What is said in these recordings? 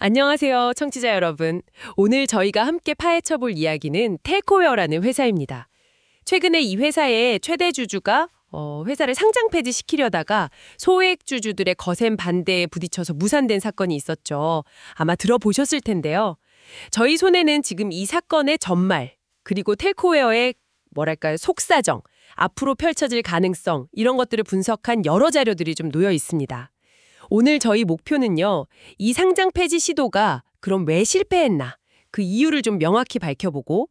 안녕하세요, 청취자 여러분. 오늘 저희가 함께 파헤쳐볼 이야기는 텔코웨어라는 회사입니다. 최근에 이 회사의 최대 주주가 회사를 상장 폐지시키려다가 소액 주주들의 거센 반대에 부딪혀서 무산된 사건이 있었죠. 아마 들어보셨을 텐데요. 저희 손에는 지금 이 사건의 전말, 그리고 텔코웨어의 속사정, 앞으로 펼쳐질 가능성, 이런 것들을 분석한 여러 자료들이 좀 놓여 있습니다. 오늘 저희 목표는요, 이 상장 폐지 시도가 그럼 왜 실패했나, 그 이유를 좀 명확히 밝혀보고,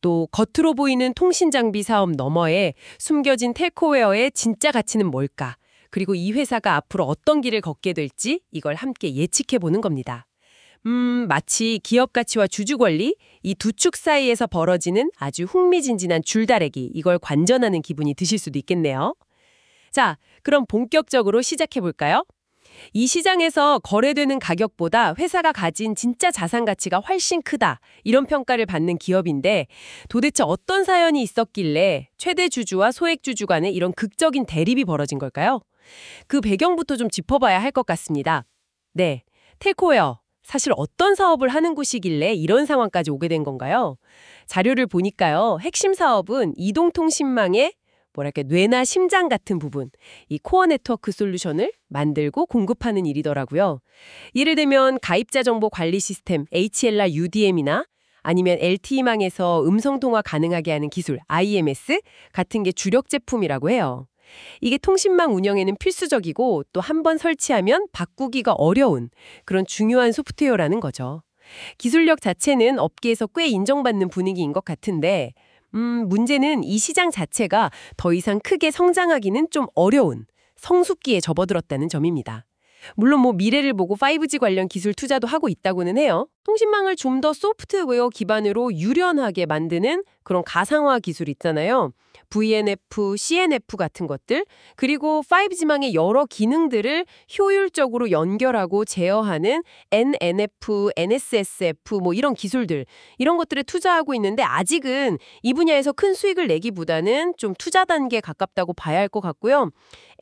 또 겉으로 보이는 통신장비 사업 너머에 숨겨진 텔코웨어의 진짜 가치는 뭘까, 그리고 이 회사가 앞으로 어떤 길을 걷게 될지 이걸 함께 예측해보는 겁니다. 마치 기업 가치와 주주 권리, 이 두 축 사이에서 벌어지는 아주 흥미진진한 줄다리기, 이걸 관전하는 기분이 드실 수도 있겠네요. 자, 그럼 본격적으로 시작해볼까요? 이 시장에서 거래되는 가격보다 회사가 가진 진짜 자산 가치가 훨씬 크다, 이런 평가를 받는 기업인데, 도대체 어떤 사연이 있었길래 최대 주주와 소액 주주 간에 이런 극적인 대립이 벌어진 걸까요? 그 배경부터 좀 짚어봐야 할 것 같습니다. 네, 텔코웨어, 사실 어떤 사업을 하는 곳이길래 이런 상황까지 오게 된 건가요? 자료를 보니까요, 핵심 사업은 이동통신망의 뇌나 심장 같은 부분, 이 코어 네트워크 솔루션을 만들고 공급하는 일이더라고요. 예를 들면 가입자 정보 관리 시스템 HLR UDM이나 아니면 LTE망에서 음성통화 가능하게 하는 기술 IMS 같은 게 주력 제품이라고 해요. 이게 통신망 운영에는 필수적이고 또 한 번 설치하면 바꾸기가 어려운 그런 중요한 소프트웨어라는 거죠. 기술력 자체는 업계에서 꽤 인정받는 분위기인 것 같은데, 문제는 이 시장 자체가 더 이상 크게 성장하기는 좀 어려운 성숙기에 접어들었다는 점입니다. 물론 미래를 보고 5G 관련 기술 투자도 하고 있다고는 해요. 통신망을 좀 더 소프트웨어 기반으로 유연하게 만드는 그런 가상화 기술 있잖아요. VNF, CNF 같은 것들, 그리고 5G망의 여러 기능들을 효율적으로 연결하고 제어하는 NNF, NSSF 이런 기술들, 이런 것들에 투자하고 있는데 아직은 이 분야에서 큰 수익을 내기보다는 좀 투자 단계에 가깝다고 봐야 할 것 같고요.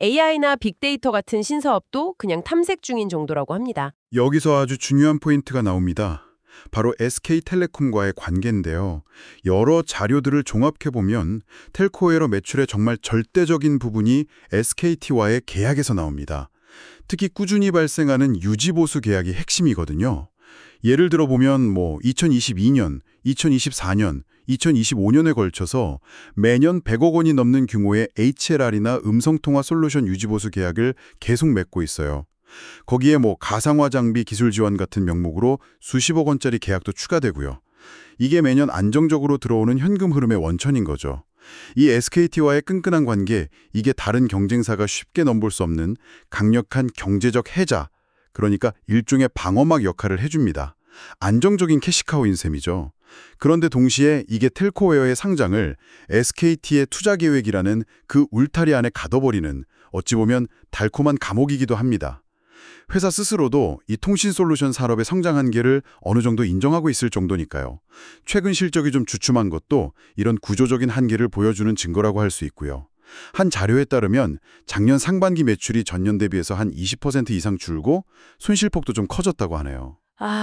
AI나 빅데이터 같은 신사업도 그냥 탐색 중인 정도라고 합니다. 여기서 아주 중요한 포인트가 나옵니다. 바로 SK텔레콤과의 관계인데요. 여러 자료들을 종합해보면 텔코웨어 매출의 정말 절대적인 부분이 SKT와의 계약에서 나옵니다. 특히 꾸준히 발생하는 유지보수 계약이 핵심이거든요. 예를 들어보면 2022년, 2024년, 2025년에 걸쳐서 매년 100억 원이 넘는 규모의 HLR이나 음성통화 솔루션 유지보수 계약을 계속 맺고 있어요. 거기에 가상화 장비 기술 지원 같은 명목으로 수십억 원짜리 계약도 추가되고요. 이게 매년 안정적으로 들어오는 현금 흐름의 원천인 거죠. 이 SKT와의 끈끈한 관계, 이게 다른 경쟁사가 쉽게 넘볼 수 없는 강력한 경제적 해자, 그러니까 일종의 방어막 역할을 해줍니다. 안정적인 캐시카우인 셈이죠. 그런데 동시에 이게 텔코웨어의 상장을 SKT의 투자 계획이라는 그 울타리 안에 가둬버리는, 어찌 보면 달콤한 감옥이기도 합니다. 회사 스스로도 이 통신 솔루션 산업의 성장 한계를 어느 정도 인정하고 있을 정도니까요. 최근 실적이 좀 주춤한 것도 이런 구조적인 한계를 보여주는 증거라고 할 수 있고요. 한 자료에 따르면 작년 상반기 매출이 전년 대비해서 한 20% 이상 줄고 손실폭도 좀 커졌다고 하네요.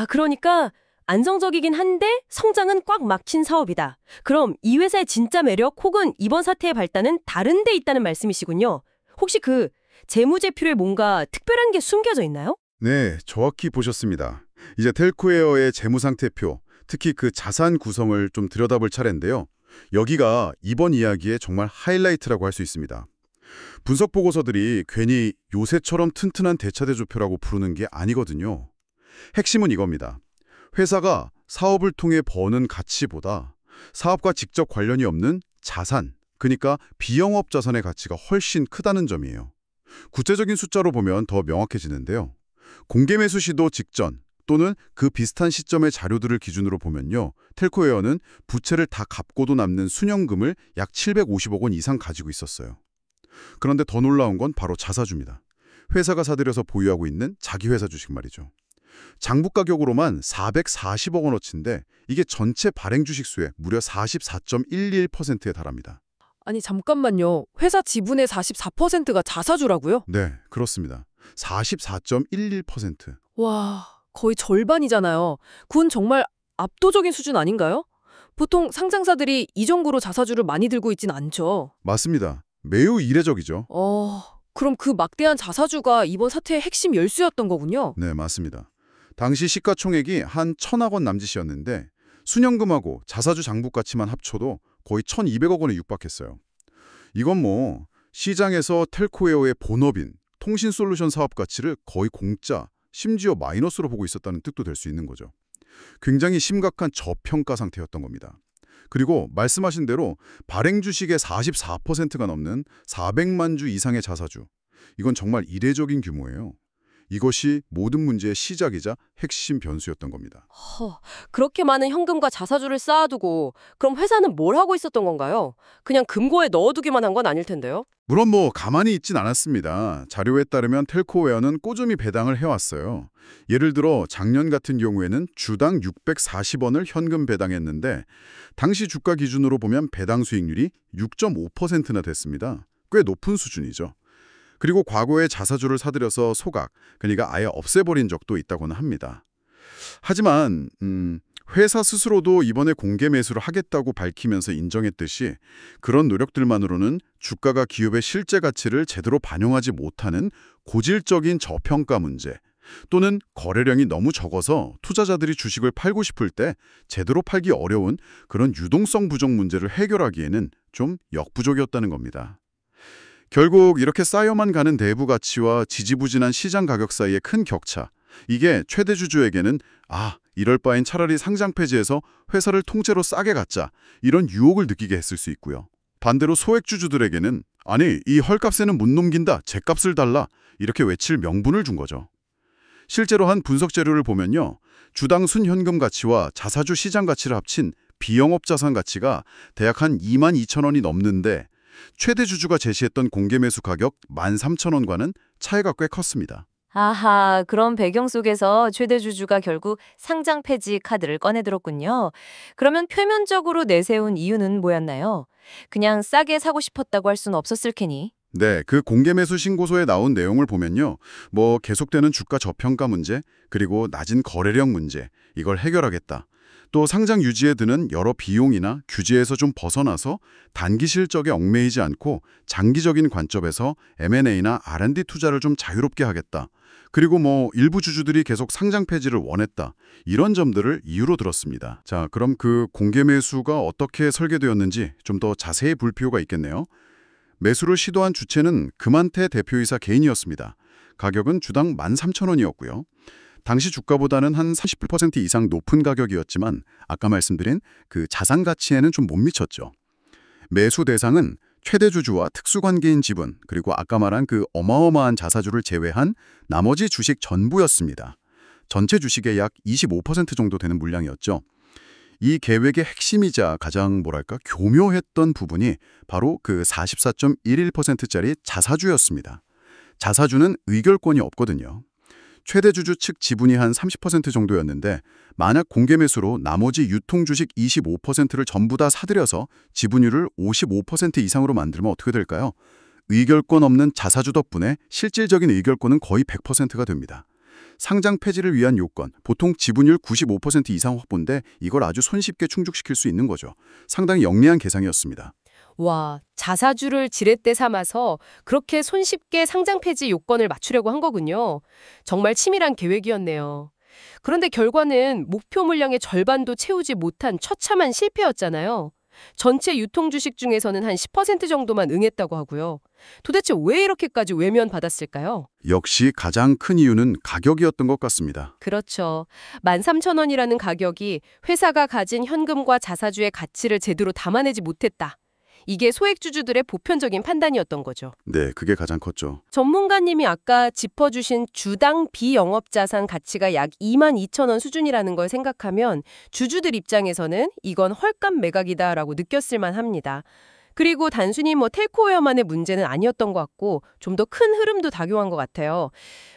그러니까 안정적이긴 한데 성장은 꽉 막힌 사업이다. 그럼 이 회사의 진짜 매력 혹은 이번 사태의 발단은 다른 데 있다는 말씀이시군요. 혹시 그 재무제표에 뭔가 특별한 게 숨겨져 있나요? 네, 정확히 보셨습니다. 이제 텔코웨어의 재무상태표, 특히 그 자산 구성을 좀 들여다볼 차례인데요. 여기가 이번 이야기의 정말 하이라이트라고 할 수 있습니다. 분석 보고서들이 괜히 요새처럼 튼튼한 대차대조표라고 부르는 게 아니거든요. 핵심은 이겁니다. 회사가 사업을 통해 버는 가치보다 사업과 직접 관련이 없는 자산, 그러니까 비영업 자산의 가치가 훨씬 크다는 점이에요. 구체적인 숫자로 보면 더 명확해지는데요. 공개 매수 시도 직전 또는 그 비슷한 시점의 자료들을 기준으로 보면요. 텔코웨어는 부채를 다 갚고도 남는 순현금을 약 750억 원 이상 가지고 있었어요. 그런데 더 놀라운 건 바로 자사주입니다. 회사가 사들여서 보유하고 있는 자기 회사 주식 말이죠. 장부 가격으로만 440억 원어치인데 이게 전체 발행 주식 수의 무려 44.11%에 달합니다. 아니 잠깐만요. 회사 지분의 44%가 자사주라고요? 네, 그렇습니다. 44.11%. 와, 거의 절반이잖아요. 그건 정말 압도적인 수준 아닌가요? 보통 상장사들이 이 정도로 자사주를 많이 들고 있진 않죠. 맞습니다. 매우 이례적이죠. 그럼 그 막대한 자사주가 이번 사태의 핵심 열수였던 거군요. 네, 맞습니다. 당시 시가총액이 한 1,000억 원 남짓이었는데 순연금하고 자사주 장부 가치만 합쳐도 거의 1,200억 원에 육박했어요. 이건 뭐 시장에서 텔코웨어의 본업인 통신솔루션 사업 가치를 거의 공짜, 심지어 마이너스로 보고 있었다는 뜻도 될 수 있는 거죠. 굉장히 심각한 저평가 상태였던 겁니다. 그리고 말씀하신 대로 발행 주식의 44%가 넘는 400만 주 이상의 자사주. 이건 정말 이례적인 규모예요. 이것이 모든 문제의 시작이자 핵심 변수였던 겁니다. 그렇게 많은 현금과 자사주를 쌓아두고 그럼 회사는 뭘 하고 있었던 건가요? 그냥 금고에 넣어두기만 한 건 아닐 텐데요. 물론 뭐 가만히 있진 않았습니다. 자료에 따르면 텔코웨어는 꾸준히 배당을 해왔어요. 예를 들어 작년 같은 경우에는 주당 640원을 현금 배당했는데 당시 주가 기준으로 보면 배당 수익률이 6.5%나 됐습니다. 꽤 높은 수준이죠. 그리고 과거에 자사주를 사들여서 소각, 그러니까 아예 없애버린 적도 있다고는 합니다. 하지만 회사 스스로도 이번에 공개 매수를 하겠다고 밝히면서 인정했듯이 그런 노력들만으로는 주가가 기업의 실제 가치를 제대로 반영하지 못하는 고질적인 저평가 문제 또는 거래량이 너무 적어서 투자자들이 주식을 팔고 싶을 때 제대로 팔기 어려운 그런 유동성 부족 문제를 해결하기에는 좀 역부족이었다는 겁니다. 결국 이렇게 쌓여만 가는 내부 가치와 지지부진한 시장 가격 사이의 큰 격차, 이게 최대 주주에게는 이럴 바엔 차라리 상장 폐지해서 회사를 통째로 싸게 갖자 이런 유혹을 느끼게 했을 수 있고요. 반대로 소액 주주들에게는 아니 이 헐값에는 못 넘긴다, 제값을 달라 이렇게 외칠 명분을 준 거죠. 실제로 한 분석 자료를 보면요. 주당 순현금 가치와 자사주 시장 가치를 합친 비영업 자산 가치가 대략 한 22,000원이 넘는데 최대 주주가 제시했던 공개 매수 가격 13,000원과는 차이가 꽤 컸습니다. 아하, 그런 배경 속에서 최대 주주가 결국 상장 폐지 카드를 꺼내들었군요. 그러면 표면적으로 내세운 이유는 뭐였나요? 그냥 싸게 사고 싶었다고 할 수는 없었을 테니. 네, 그 공개 매수 신고서에 나온 내용을 보면요. 뭐 계속되는 주가 저평가 문제, 그리고 낮은 거래량 문제, 이걸 해결하겠다. 또 상장 유지에 드는 여러 비용이나 규제에서 좀 벗어나서 단기 실적에 얽매이지 않고 장기적인 관점에서 M&A나 R&D 투자를 좀 자유롭게 하겠다. 그리고 뭐 일부 주주들이 계속 상장 폐지를 원했다. 이런 점들을 이유로 들었습니다. 자, 그럼 그 공개 매수가 어떻게 설계되었는지 좀 더 자세히 볼 필요가 있겠네요. 매수를 시도한 주체는 금한태 대표이사 개인이었습니다. 가격은 주당 13,000원이었고요. 당시 주가보다는 한 30% 이상 높은 가격이었지만 아까 말씀드린 그 자산 가치에는 좀 못 미쳤죠. 매수 대상은 최대 주주와 특수관계인 지분, 그리고 아까 말한 그 어마어마한 자사주를 제외한 나머지 주식 전부였습니다. 전체 주식의 약 25% 정도 되는 물량이었죠. 이 계획의 핵심이자 가장 교묘했던 부분이 바로 그 44.11%짜리 자사주였습니다. 자사주는 의결권이 없거든요. 최대 주주 측 지분이 한 30% 정도였는데 만약 공개 매수로 나머지 유통 주식 25%를 전부 다 사들여서 지분율을 55% 이상으로 만들면 어떻게 될까요? 의결권 없는 자사주 덕분에 실질적인 의결권은 거의 100%가 됩니다. 상장 폐지를 위한 요건, 보통 지분율 95% 이상 확보인데 이걸 아주 손쉽게 충족시킬 수 있는 거죠. 상당히 영리한 계산이었습니다. 와, 자사주를 지렛대 삼아서 그렇게 손쉽게 상장 폐지 요건을 맞추려고 한 거군요. 정말 치밀한 계획이었네요. 그런데 결과는 목표 물량의 절반도 채우지 못한 처참한 실패였잖아요. 전체 유통 주식 중에서는 한 10% 정도만 응했다고 하고요. 도대체 왜 이렇게까지 외면받았을까요? 역시 가장 큰 이유는 가격이었던 것 같습니다. 그렇죠. 13,000원이라는 가격이 회사가 가진 현금과 자사주의 가치를 제대로 담아내지 못했다. 이게 소액주주들의 보편적인 판단이었던 거죠. 네, 그게 가장 컸죠. 전문가님이 아까 짚어주신 주당 비영업자산 가치가 약 22,000원 수준이라는 걸 생각하면 주주들 입장에서는 이건 헐값 매각이다라고 느꼈을 만합니다. 그리고 단순히 텔코웨어만의 문제는 아니었던 것 같고 좀 더 큰 흐름도 작용한 것 같아요.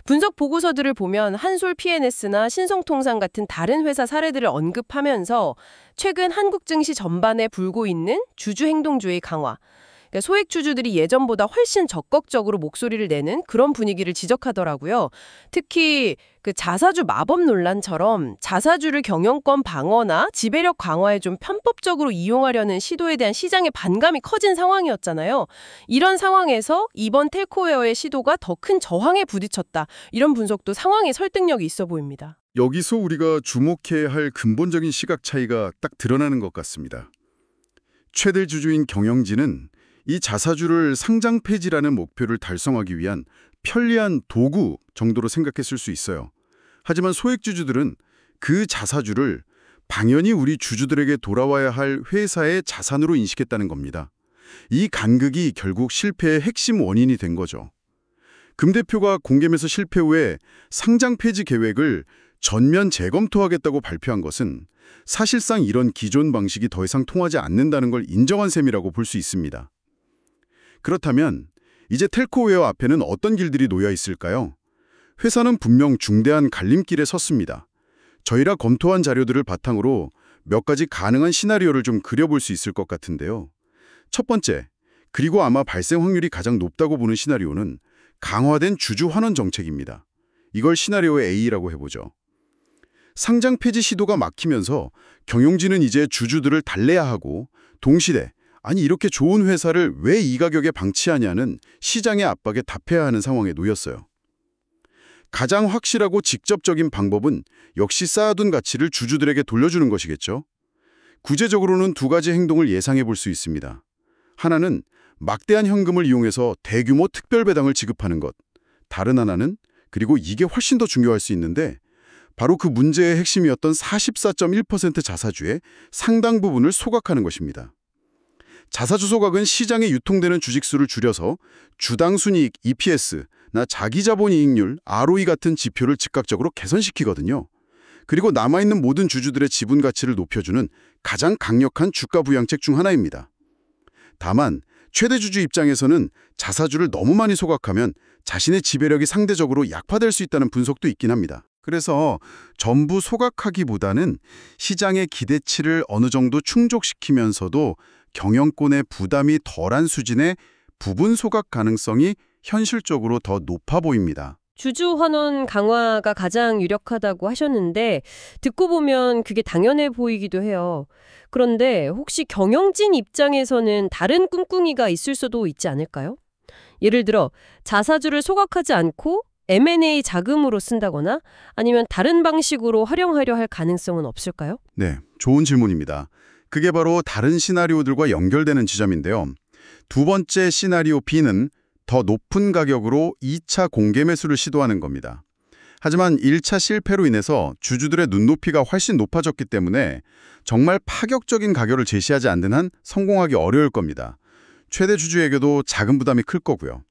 분석 보고서들을 보면 한솔 P&S나 신성통상 같은 다른 회사 사례들을 언급하면서 최근 한국 증시 전반에 불고 있는 주주 행동주의 강화, 그러니까 소액주주들이 예전보다 훨씬 적극적으로 목소리를 내는 그런 분위기를 지적하더라고요. 특히 그 자사주 마법 논란처럼 자사주를 경영권 방어나 지배력 강화에 좀 편법적으로 이용하려는 시도에 대한 시장의 반감이 커진 상황이었잖아요. 이런 상황에서 이번 텔코웨어의 시도가 더 큰 저항에 부딪혔다. 이런 분석도 상황의 설득력이 있어 보입니다. 여기서 우리가 주목해야 할 근본적인 시각 차이가 딱 드러나는 것 같습니다. 최대 주주인 경영진은 이 자사주를 상장 폐지라는 목표를 달성하기 위한 편리한 도구 정도로 생각했을 수 있어요. 하지만 소액주주들은 그 자사주를 당연히 우리 주주들에게 돌아와야 할 회사의 자산으로 인식했다는 겁니다. 이 간극이 결국 실패의 핵심 원인이 된 거죠. 금 대표가 공개매수 실패 후에 상장 폐지 계획을 전면 재검토하겠다고 발표한 것은 사실상 이런 기존 방식이 더 이상 통하지 않는다는 걸 인정한 셈이라고 볼 수 있습니다. 그렇다면 이제 텔코웨어 앞에는 어떤 길들이 놓여 있을까요? 회사는 분명 중대한 갈림길에 섰습니다. 저희가 검토한 자료들을 바탕으로 몇 가지 가능한 시나리오를 좀 그려볼 수 있을 것 같은데요. 첫 번째, 그리고 아마 발생 확률이 가장 높다고 보는 시나리오는 강화된 주주 환원 정책입니다. 이걸 시나리오 A라고 해보죠. 상장 폐지 시도가 막히면서 경영진은 이제 주주들을 달래야 하고 동시대, 아니 이렇게 좋은 회사를 왜 이 가격에 방치하냐는 시장의 압박에 답해야 하는 상황에 놓였어요. 가장 확실하고 직접적인 방법은 역시 쌓아둔 가치를 주주들에게 돌려주는 것이겠죠. 구체적으로는 두 가지 행동을 예상해 볼 수 있습니다. 하나는 막대한 현금을 이용해서 대규모 특별배당을 지급하는 것. 다른 하나는, 그리고 이게 훨씬 더 중요할 수 있는데, 바로 그 문제의 핵심이었던 44.1% 자사주의 상당 부분을 소각하는 것입니다. 자사주 소각은 시장에 유통되는 주식수를 줄여서 주당 순이익 EPS나 자기자본이익률 ROE 같은 지표를 즉각적으로 개선시키거든요. 그리고 남아있는 모든 주주들의 지분 가치를 높여주는 가장 강력한 주가 부양책 중 하나입니다. 다만 최대 주주 입장에서는 자사주를 너무 많이 소각하면 자신의 지배력이 상대적으로 약화될 수 있다는 분석도 있긴 합니다. 그래서 전부 소각하기보다는 시장의 기대치를 어느 정도 충족시키면서도 경영권의 부담이 덜한 수준의 부분 소각 가능성이 현실적으로 더 높아 보입니다. 주주 환원 강화가 가장 유력하다고 하셨는데 듣고 보면 그게 당연해 보이기도 해요. 그런데 혹시 경영진 입장에서는 다른 꿍꿍이가 있을 수도 있지 않을까요? 예를 들어 자사주를 소각하지 않고 M&A 자금으로 쓴다거나 아니면 다른 방식으로 활용하려 할 가능성은 없을까요? 네, 좋은 질문입니다. 그게 바로 다른 시나리오들과 연결되는 지점인데요. 두 번째 시나리오 B는 더 높은 가격으로 2차 공개 매수를 시도하는 겁니다. 하지만 1차 실패로 인해서 주주들의 눈높이가 훨씬 높아졌기 때문에 정말 파격적인 가격을 제시하지 않는 한 성공하기 어려울 겁니다. 최대 주주에게도 자금 부담이 클 거고요.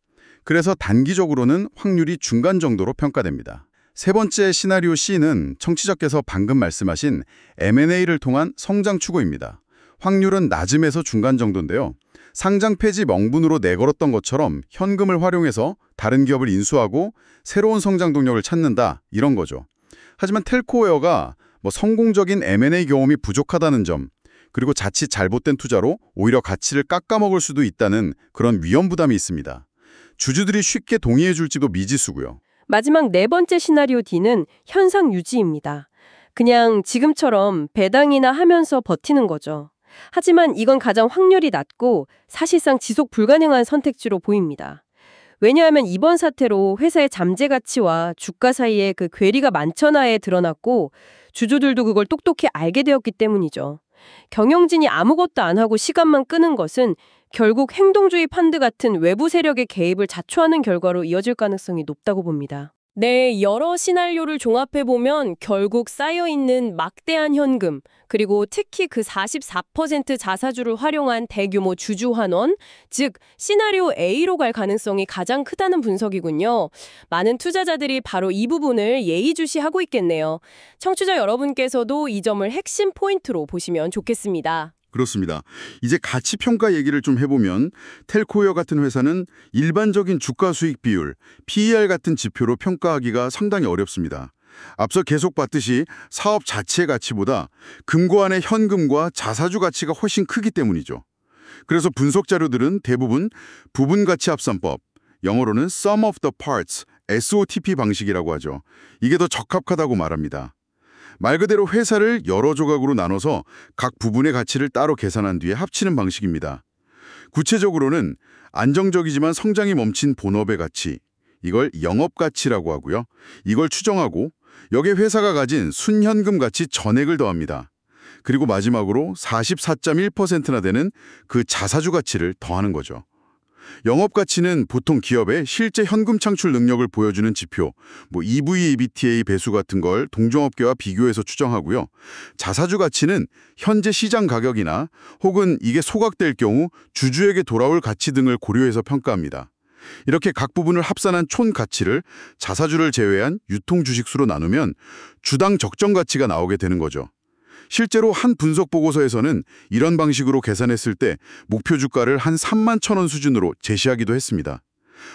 그래서 단기적으로는 확률이 중간 정도로 평가됩니다. 세 번째 시나리오 C는 청취자께서 방금 말씀하신 M&A를 통한 성장 추구입니다. 확률은 낮음에서 중간 정도인데요. 상장 폐지 명분으로 내걸었던 것처럼 현금을 활용해서 다른 기업을 인수하고 새로운 성장 동력을 찾는다, 이런 거죠. 하지만 텔코웨어가 성공적인 M&A 경험이 부족하다는 점, 그리고 자칫 잘못된 투자로 오히려 가치를 깎아먹을 수도 있다는 그런 위험 부담이 있습니다. 주주들이 쉽게 동의해 줄지도 미지수고요. 마지막 네 번째 시나리오 D는 현상 유지입니다. 그냥 지금처럼 배당이나 하면서 버티는 거죠. 하지만 이건 가장 확률이 낮고 사실상 지속 불가능한 선택지로 보입니다. 왜냐하면 이번 사태로 회사의 잠재 가치와 주가 사이에 그 괴리가 만천하에 드러났고 주주들도 그걸 똑똑히 알게 되었기 때문이죠. 경영진이 아무것도 안 하고 시간만 끄는 것은 결국 행동주의 펀드 같은 외부 세력의 개입을 자초하는 결과로 이어질 가능성이 높다고 봅니다. 네, 여러 시나리오를 종합해보면 결국 쌓여있는 막대한 현금, 그리고 특히 그 44% 자사주를 활용한 대규모 주주 환원, 즉 시나리오 A로 갈 가능성이 가장 크다는 분석이군요. 많은 투자자들이 바로 이 부분을 예의주시하고 있겠네요. 청취자 여러분께서도 이 점을 핵심 포인트로 보시면 좋겠습니다. 그렇습니다. 이제 가치평가 얘기를 좀 해보면 텔코웨어 같은 회사는 일반적인 주가 수익 비율, PER 같은 지표로 평가하기가 상당히 어렵습니다. 앞서 계속 봤듯이 사업 자체의 가치보다 금고 안의 현금과 자사주 가치가 훨씬 크기 때문이죠. 그래서 분석 자료들은 대부분 부분가치합산법, 영어로는 Sum of the Parts, SOTP 방식이라고 하죠. 이게 더 적합하다고 말합니다. 말 그대로 회사를 여러 조각으로 나눠서 각 부분의 가치를 따로 계산한 뒤에 합치는 방식입니다. 구체적으로는 안정적이지만 성장이 멈춘 본업의 가치, 이걸 영업가치라고 하고요. 이걸 추정하고 여기에 회사가 가진 순현금 가치 전액을 더합니다. 그리고 마지막으로 44.1%나 되는 그 자사주 가치를 더하는 거죠. 영업가치는 보통 기업의 실제 현금 창출 능력을 보여주는 지표, EV/EBITDA 배수 같은 걸 동종업계와 비교해서 추정하고요. 자사주 가치는 현재 시장 가격이나 혹은 이게 소각될 경우 주주에게 돌아올 가치 등을 고려해서 평가합니다. 이렇게 각 부분을 합산한 총 가치를 자사주를 제외한 유통 주식수로 나누면 주당 적정 가치가 나오게 되는 거죠. 실제로 한 분석 보고서에서는 이런 방식으로 계산했을 때 목표 주가를 한 31,000원 수준으로 제시하기도 했습니다.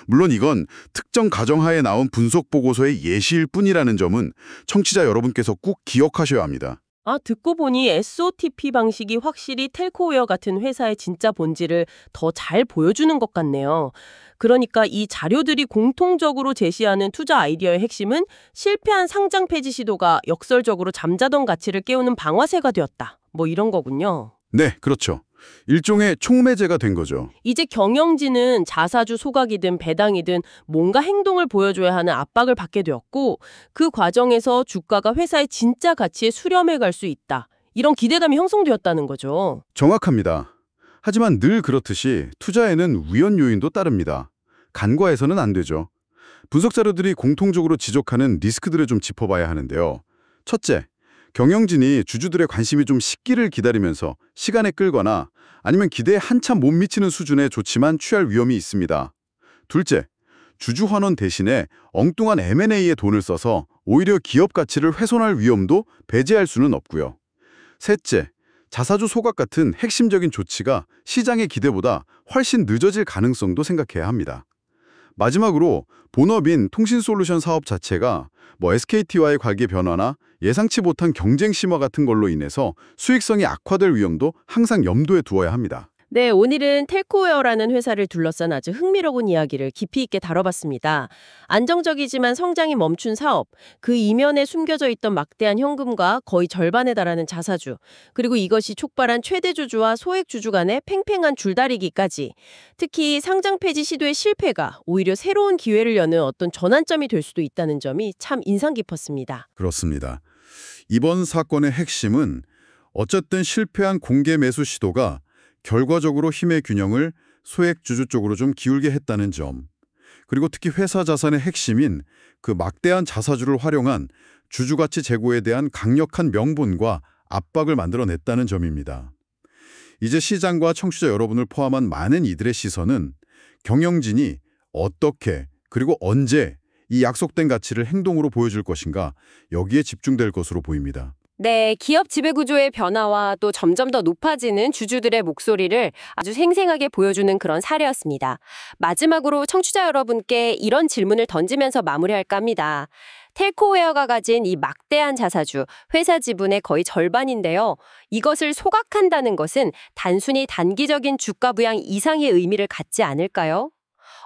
물론 이건 특정 가정하에 나온 분석 보고서의 예시일 뿐이라는 점은 청취자 여러분께서 꼭 기억하셔야 합니다. 듣고 보니 SOTP 방식이 확실히 텔코웨어 같은 회사의 진짜 본질을 더 잘 보여주는 것 같네요. 그러니까 이 자료들이 공통적으로 제시하는 투자 아이디어의 핵심은 실패한 상장 폐지 시도가 역설적으로 잠자던 가치를 깨우는 방아쇠가 되었다. 이런 거군요. 네, 그렇죠. 일종의 촉매제가 된 거죠. 이제 경영진은 자사주 소각이든 배당이든 뭔가 행동을 보여줘야 하는 압박을 받게 되었고 그 과정에서 주가가 회사의 진짜 가치에 수렴해 갈 수 있다. 이런 기대감이 형성되었다는 거죠. 정확합니다. 하지만 늘 그렇듯이 투자에는 우연 요인도 따릅니다. 간과해서는 안 되죠. 분석 자료들이 공통적으로 지적하는 리스크들을 좀 짚어봐야 하는데요. 첫째, 경영진이 주주들의 관심이 좀 식기를 기다리면서 시간에 끌거나 아니면 기대에 한참 못 미치는 수준의 조치만 취할 위험이 있습니다. 둘째, 주주 환원 대신에 엉뚱한 M&A에 돈을 써서 오히려 기업 가치를 훼손할 위험도 배제할 수는 없고요. 셋째, 자사주 소각 같은 핵심적인 조치가 시장의 기대보다 훨씬 늦어질 가능성도 생각해야 합니다. 마지막으로 본업인 통신솔루션 사업 자체가 SKT와의 관계 변화나 예상치 못한 경쟁 심화 같은 걸로 인해서 수익성이 악화될 위험도 항상 염두에 두어야 합니다. 네, 오늘은 텔코웨어라는 회사를 둘러싼 아주 흥미로운 이야기를 깊이 있게 다뤄봤습니다. 안정적이지만 성장이 멈춘 사업, 그 이면에 숨겨져 있던 막대한 현금과 거의 절반에 달하는 자사주, 그리고 이것이 촉발한 최대주주와 소액주주 간의 팽팽한 줄다리기까지, 특히 상장 폐지 시도의 실패가 오히려 새로운 기회를 여는 어떤 전환점이 될 수도 있다는 점이 참 인상 깊었습니다. 그렇습니다. 이번 사건의 핵심은 어쨌든 실패한 공개 매수 시도가 결과적으로 힘의 균형을 소액주주 쪽으로 좀 기울게 했다는 점, 그리고 특히 회사 자산의 핵심인 그 막대한 자사주를 활용한 주주가치 제고에 대한 강력한 명분과 압박을 만들어냈다는 점입니다. 이제 시장과 청취자 여러분을 포함한 많은 이들의 시선은 경영진이 어떻게 그리고 언제 이 약속된 가치를 행동으로 보여줄 것인가, 여기에 집중될 것으로 보입니다. 네, 기업 지배구조의 변화와 또 점점 더 높아지는 주주들의 목소리를 아주 생생하게 보여주는 그런 사례였습니다. 마지막으로 청취자 여러분께 이런 질문을 던지면서 마무리할까 합니다. 텔코웨어가 가진 이 막대한 자사주, 회사 지분의 거의 절반인데요. 이것을 소각한다는 것은 단순히 단기적인 주가 부양 이상의 의미를 갖지 않을까요?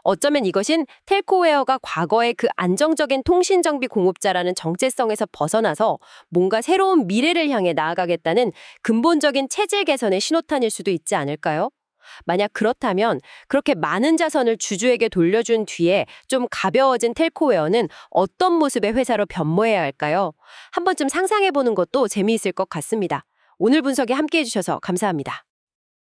어쩌면 이것은 텔코웨어가 과거의 그 안정적인 통신정비 공업자라는 정체성에서 벗어나서 뭔가 새로운 미래를 향해 나아가겠다는 근본적인 체질 개선의 신호탄일 수도 있지 않을까요? 만약 그렇다면 그렇게 많은 자산을 주주에게 돌려준 뒤에 좀 가벼워진 텔코웨어는 어떤 모습의 회사로 변모해야 할까요? 한 번쯤 상상해보는 것도 재미있을 것 같습니다. 오늘 분석에 함께해 주셔서 감사합니다.